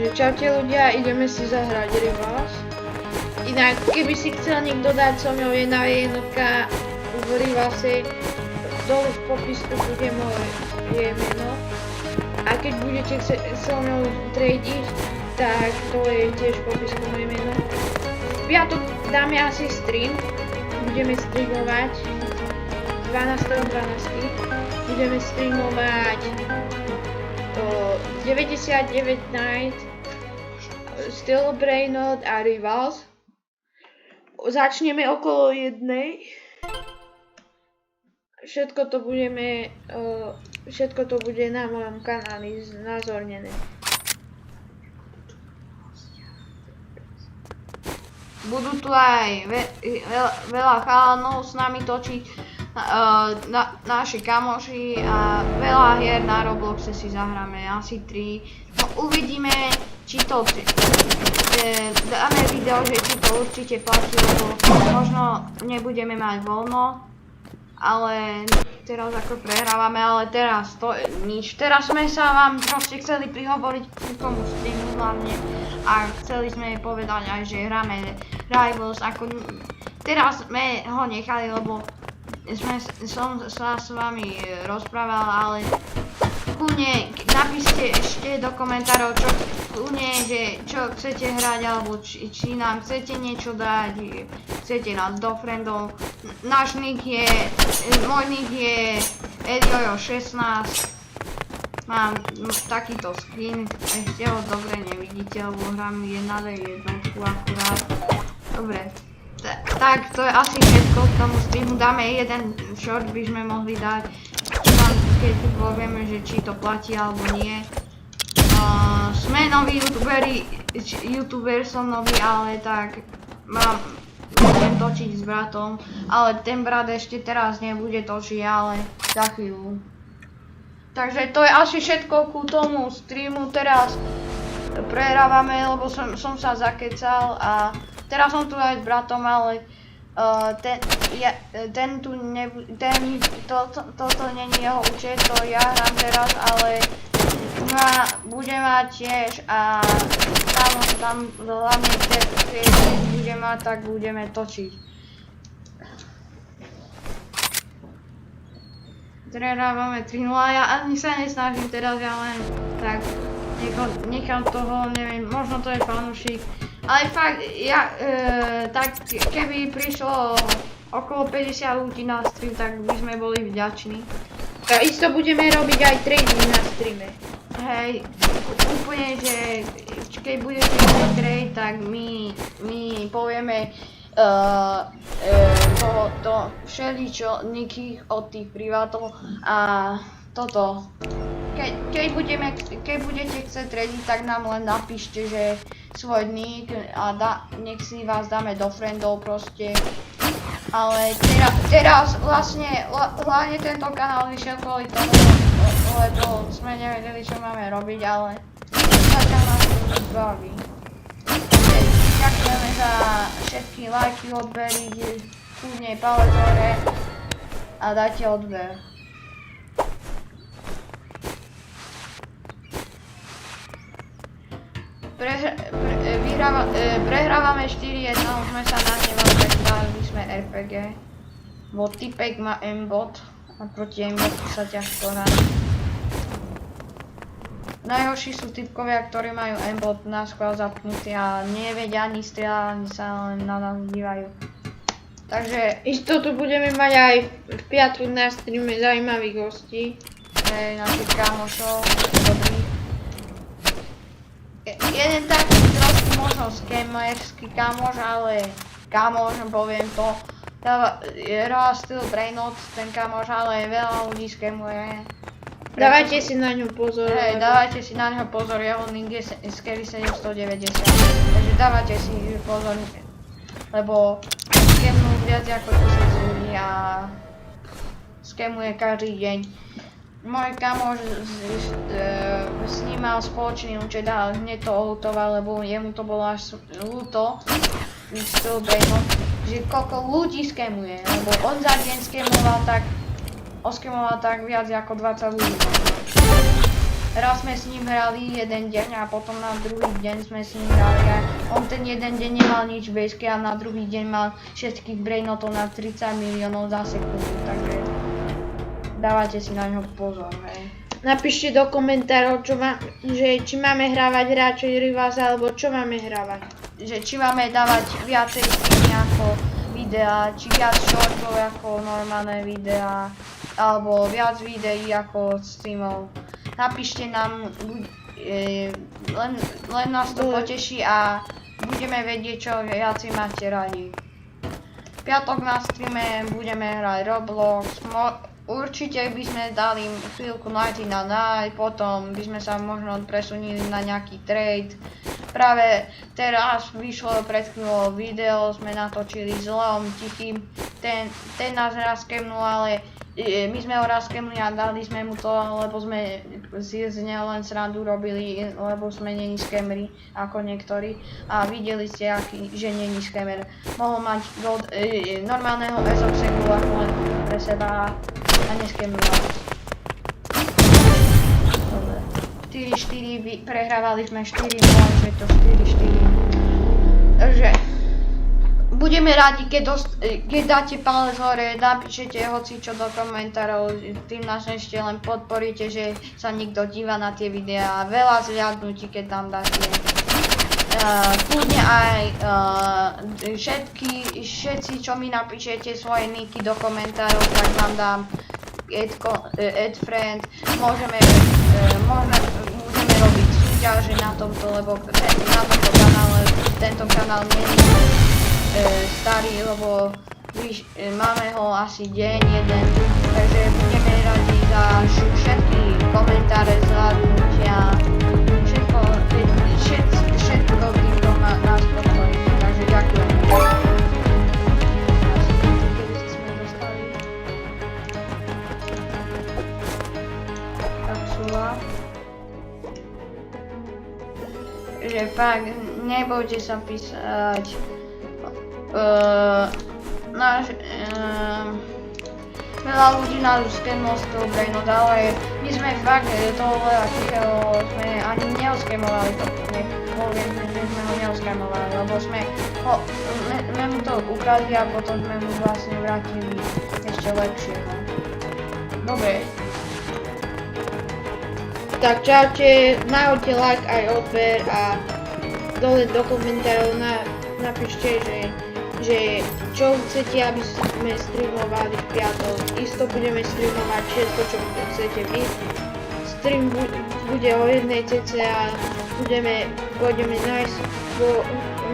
Takže čaute ľudia, ideme si zahrať Rivals. Inak, keby si chcel niekto dať so mnou jedna jednotka v Rivalse, dolu v popisku bude moje meno. A keď budete so mnou tradiť, tak to je tiež v popisku moje meno. V piatok dáme asi stream, budeme streamovať 12.12. Budeme streamovať 99 Night, Steel Brainot a Rivals. Začneme okolo 1. Všetko to bude na mojom kanáli znázornené. Budú tu aj veľa chalanov s nami točiť, naši kamoši a veľa hier na Robloxe si zahráme, asi 3. No uvidíme, či to dáme video, že či to určite platí, lebo možno nebudeme mať voľno, ale teraz ako prehrávame, ale teraz to nič. Teraz sme sa vám proste chceli prihovoriť k tomu streamu hlavne a chceli sme povedať aj, že hráme Rivals, ako teraz sme ho nechali, lebo som sa s vami rozprával, ale kľudne napíšte ešte do komentárov, čo chcete hrať, alebo či nám chcete niečo dať, chcete nás do friendov. Môj nick je Eliojo16. Mám takýto skin, ešte ho dobre nevidíte, lebo hrám 1v1 akurát. Dobre. Tak, to je asi všetko k tomu streamu. Dáme jeden short, by sme mohli dať, keď povieme, že či to platí alebo nie. Sme noví youtuber som nový, ale tak budem točiť s bratom, ale ten brat ešte teraz nebude točiť, ale za chvíľu. Takže to je asi všetko ku tomu streamu. Teraz prehrávame, lebo som sa zakecal a teraz som tu aj s bratom, ale toto není jeho účet, to ja hrám teraz, ale bude mať tiež a tam hlavne keď bude mať, tak budeme točiť. Prehrávame 3-0, ja ani sa nesnažím teraz, ja len tak nechám toho, neviem, možno to je fanúšik. Ale fakt, tak keby prišlo okolo 50 ľudí na stream, tak by sme boli vďační. A isto budeme robiť aj trading na streame. Hej, úplne, že keď budete robiť trade, tak my povieme to všeličo nikých od tých privátov a toto. Keď budete chcieť tradiť, tak nám len napíšte, že svoj nick a nech si vás dáme do friendov proste. Ale teraz vlastne hlavne tento kanál vyšiel kvôli tomu, lebo sme nevedeli, čo máme robiť, ale zatiaľ nás to zbaví. Ďakujeme za všetky lajky, odbery, kľudne palec hore a dajte odber. Prehrávame 4-1, už sme sa nahnevali, tak dali sme RPG. Bo typek má aimbot a proti aimbotu sa ťažko hrá. Najhorší sú typkovia, ktorí majú aimbot na schvál zapnutý a nevedia ani strieľať, ani sa len na nás dívajú. Takže istotu budeme mať aj v piatok na streame zaujímavých hostí. Našich kamošov, dobrých. Jeden taký trošku možno scamerský kamoš, ale kamoš, poviem to. Hrá Steel Brainot, ten kamoš, ale veľa ľudí scamuje. Dávajte si na ňu pozor. Hej, dávajte si na ňo pozor, jeho link je Scary790. Takže dávajte si pozor, lebo scamuje viac ako 1000 ľudí a scamuje každý deň. Môj kamoš s ním mal spoločný účet a hneď to oľutoval, lebo jemu to bolo až ľúto, že koľko ľudí scamuje, lebo on za deň scamoval tak viac ako 20 ľudí. raz sme s ním hrali jeden deň a potom na druhý deň sme s ním hrali a on ten jeden deň nemal nič bejské a na druhý deň mal všetkých brainotov na 30 miliónov za sekundu, takže dávajte si na ňo pozor, hej. Napíšte do komentárov, či máme hrávať radšej Rivals, alebo čo máme hrávať. Že či máme dávať viacej streamy ako videá, či viac shortov ako normálne videá, alebo viac videí ako streamov. Napíšte nám, len nás to poteší a budeme vedieť, čo viacej máte radi. V piatok na streame budeme hrať Roblox. Určite by sme dali chvíľku Nighty na Night, potom by sme sa možno presunili na nejaký trade. Práve teraz vyšlo pred chvíľou video, sme natočili s Leom Tichým, ten nás raz skemnul, ale my sme ho raz skemli a dali sme mu to, lebo sme si z neho len srandu robili, lebo sme není skemery ako niektorí a videli ste, že není skemer. Mohol mať normálneho SOXegu ako len pre seba a neskemnul vás. 4-4, prehrávali sme 4-0, že to 4-4. Takže budeme radi, keď dáte palec hore, napíšete hocičo do komentárov, tým nás ešte len podporíte, že sa niekto díva na tie videá. Veľa zľadnutí, keď tam dáte. Kľudne aj všetci, čo mi napíšete svoje niky do komentárov, tak vám dám add friend. Budeme robiť súťaže na tomto, lebo na tomto kanále, tento kanál nie je starý, lebo máme ho asi deň jeden, takže budeme radi za všetky komentáre, zhľadnutia, všetko týmto nás podporíte, takže ďakujem. Kedy sme dostali kapsula. Že fakt, nebojte sa písať. Veľa ľudí nás už skemlo z toho brainot, ale my sme fakt toho veľa tichého sme ani neoskemovali, to nepoviem, že sme ho neoskemovali, lebo sme mu to ukradli a potom sme mu vlastne vrátili ešte lepšieho. Dobre. Tak čaute, nahoďte like aj odber a dole do komentárov napíšte, že čo chcete, aby sme streamovali v piatok. Isto budeme streamovať všetko, čo chcete vy. Stream bude o 1 cca, pôjdeme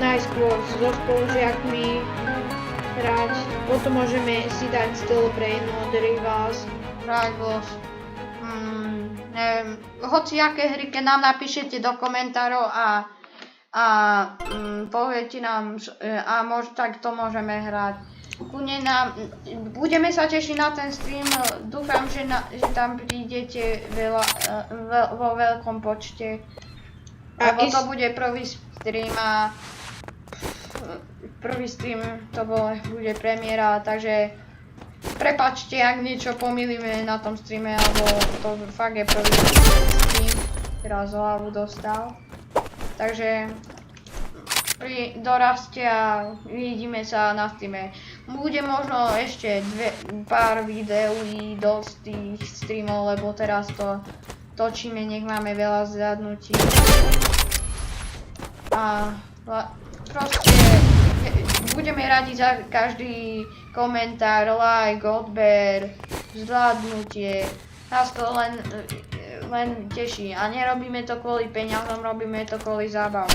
najskôr so spolužiakmi hrať, potom môžeme si dať Still Brain od Rivals. Neviem, hociaké hry, keď nám napíšete do komentárov a poviete nám a tak to môžeme hrať. Budeme sa tešiť na ten stream, dúfam, že tam prídete vo veľkom počte, lebo to bude prvý stream a prvý stream to bude premiéra, takže prepáčte, ak niečo pomýlime na tom streame, alebo to fakt je prvý stream, teraz hlavu dostal. Takže pri doraste a vidíme sa na streame. Bude možno ešte pár videí do tých streamov, lebo teraz to točíme, nech máme veľa zhľadnutí. A proste budeme radi za každý komentár, like, odber, zhľadnutie. Nás to len teší a nerobíme to kvôli peniazom, robíme to kvôli zábave.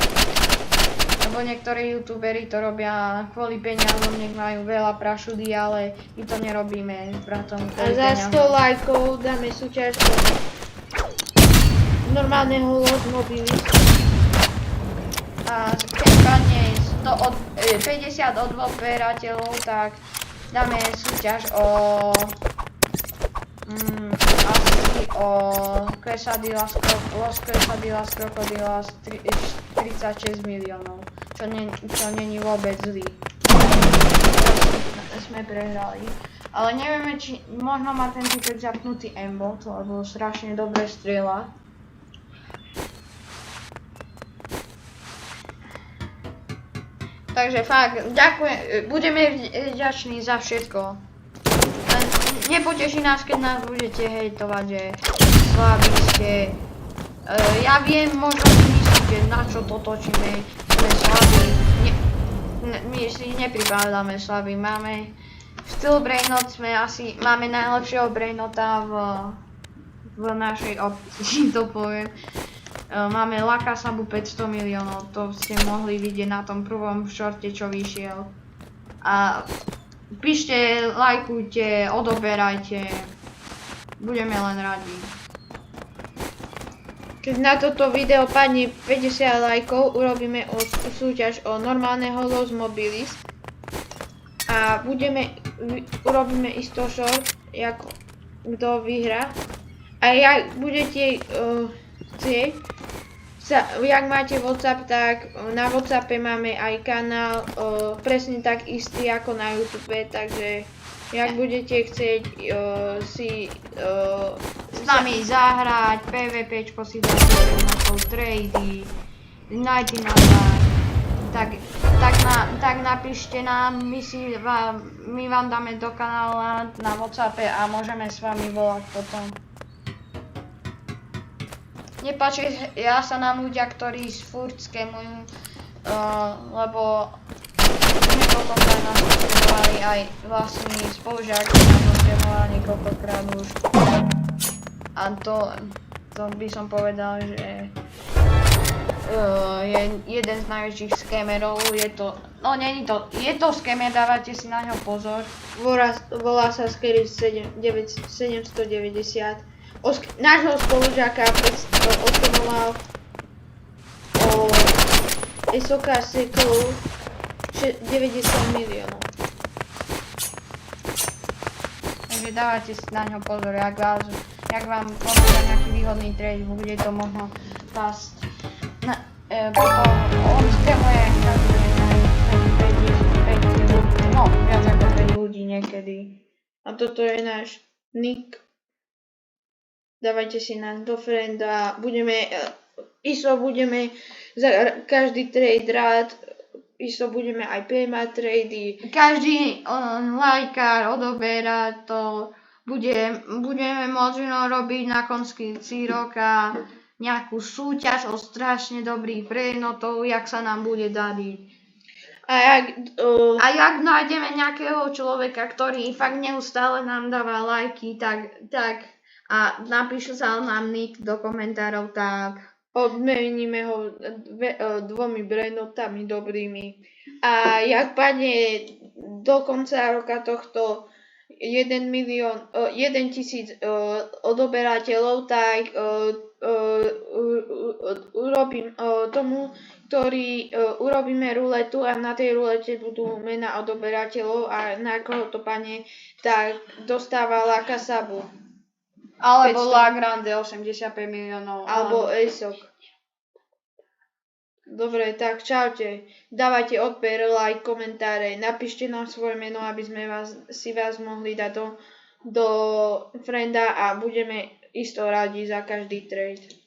Lebo niektorí youtuberi to robia kvôli peniazom, nech majú veľa prašudy, ale my to nerobíme s bratom kvôli peniazom. A za 100 lajkov dáme súťaž normálneho Losmobilis. A keď padne 50 od 2 odberateľov, tak dáme súťaž asi o Los Quesadillas Crocodilas 36 miliónov, čo není vôbec zlý. Sme prehrali. Ale nevieme, či možno má ten typek zapnutý aimbot, lebo strašne dobre strieľa. Takže fakt, ďakujem, budeme vďační za všetko. Len nepoteší nás, keď nás budete hejtovať, že slabí ste. Ja viem, možno si myslíte, na čo to točíme, sme slabí. My si nepripadáme slabí, máme styl brainot, máme najlepšieho brainota v našej obci, to poviem. Máme Lakasabu 500 miliónov, to ste mohli vidieť na tom prvom šorte, čo vyšiel. A píšte, lajkujte, odoberajte, budeme len radi. Keď na toto video padne 50 lajkov, urobíme súťaž o normálne Holos Mobilis. A urobíme isto short, kto vyhrá. A jak budete chcieť, jak máte WhatsApp, tak na WhatsAppe máme aj kanál, presne tak istý ako na YouTube, takže jak budete chcieť s nami zahrať, PvPčko si dáte na to, trady, najti na tak napíšte nám, my vám dáme do kanála na WhatsAppe a môžeme s vami volať potom. Nepáči sa nám ľudia, ktorí furt scamujú, lebo niekoľkokrát nás scamovali, aj vlastní spolužiaci nás scamovali niekoľkokrát už. A to by som povedal, že je jeden z najväčších scammerov, je to scammer, dávajte si na ňo pozor. Volá sa Scary 790. Nášho spolužiaka oscamoval o SOK Seklu 90 miliónov. Takže dávajte si na ňo pozor, jak vám ponúka nejaký výhodný trade, bude to možno pasť. Potom on scamuje viac ako 5 ľudí niekedy. A toto je náš nick. Dávajte si nás do frienda, budeme za každý trade rád, budeme aj prijímať trady. Každý lajkár odoberá to, budeme možno robiť na konci roka nejakú súťaž o strašne dobrých brainotov, jak sa nám bude dariť. A jak nájdeme nejakého človeka, ktorý fakt neustále nám dáva lajky, tak a napíše sa nám nick do komentárov, tak odmeníme ho 2 brainotami dobrými. A jak padne do konca roka tohto 1 000 odoberateľov, tak urobím tomu, ktorý urobíme ruletu a na tej rulete budú mená odoberateľov a na koho to padne, tak dostáva Lakasabu. Alebo Lagrande 85 miliónov. Alebo ESOK. Dobre, tak čaute. Dávajte odber, like, komentáre. Napíšte nám svoje meno, aby sme vás mohli dať do frienda a budeme isto radi za každý trade.